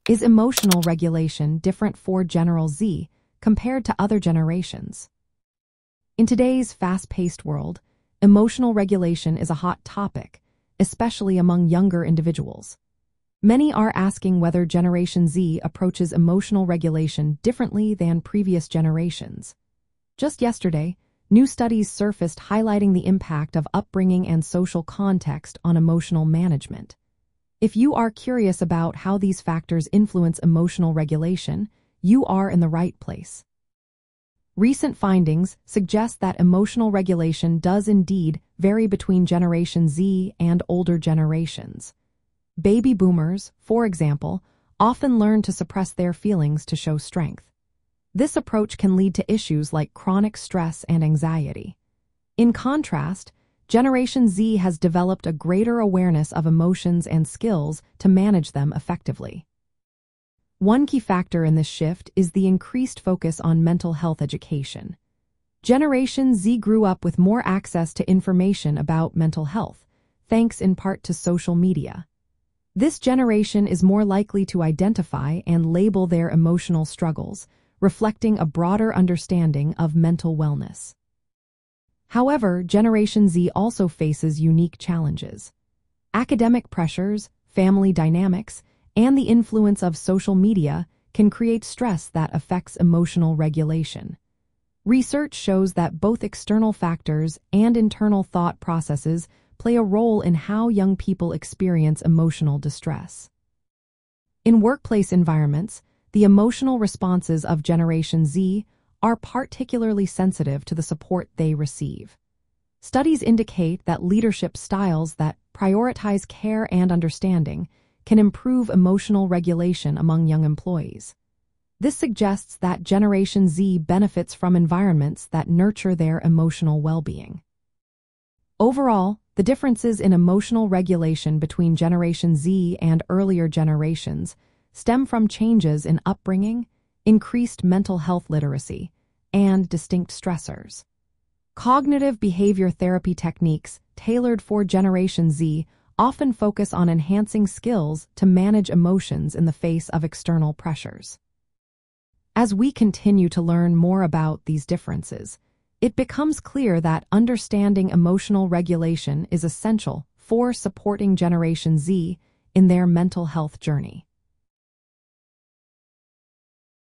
Is emotional regulation different for General Z compared to other generations? In today's fast-paced world, emotional regulation is a hot topic, especially among younger individuals. Many are asking whether Generation Z approaches emotional regulation differently than previous generations. Just yesterday, new studies surfaced highlighting the impact of upbringing and social context on emotional management. If you are curious about how these factors influence emotional regulation, you are in the right place. Recent findings suggest that emotional regulation does indeed vary between Generation Z and older generations. Baby boomers, for example, often learn to suppress their feelings to show strength. This approach can lead to issues like chronic stress and anxiety. In contrast, Generation Z has developed a greater awareness of emotions and skills to manage them effectively. One key factor in this shift is the increased focus on mental health education. Generation Z grew up with more access to information about mental health, thanks in part to social media. This generation is more likely to identify and label their emotional struggles, reflecting a broader understanding of mental wellness. However, Generation Z also faces unique challenges. Academic pressures, family dynamics, and the influence of social media can create stress that affects emotional regulation. Research shows that both external factors and internal thought processes play a role in how young people experience emotional distress. In workplace environments, the emotional responses of Generation Z are particularly sensitive to the support they receive. Studies indicate that leadership styles that prioritize care and understanding can improve emotional regulation among young employees. This suggests that Generation Z benefits from environments that nurture their emotional well-being. Overall, the differences in emotional regulation between Generation Z and earlier generations stem from changes in upbringing, increased mental health literacy, and distinct stressors. Cognitive behavior therapy techniques tailored for Generation Z often focus on enhancing skills to manage emotions in the face of external pressures. As we continue to learn more about these differences, it becomes clear that understanding emotional regulation is essential for supporting Generation Z in their mental health journey.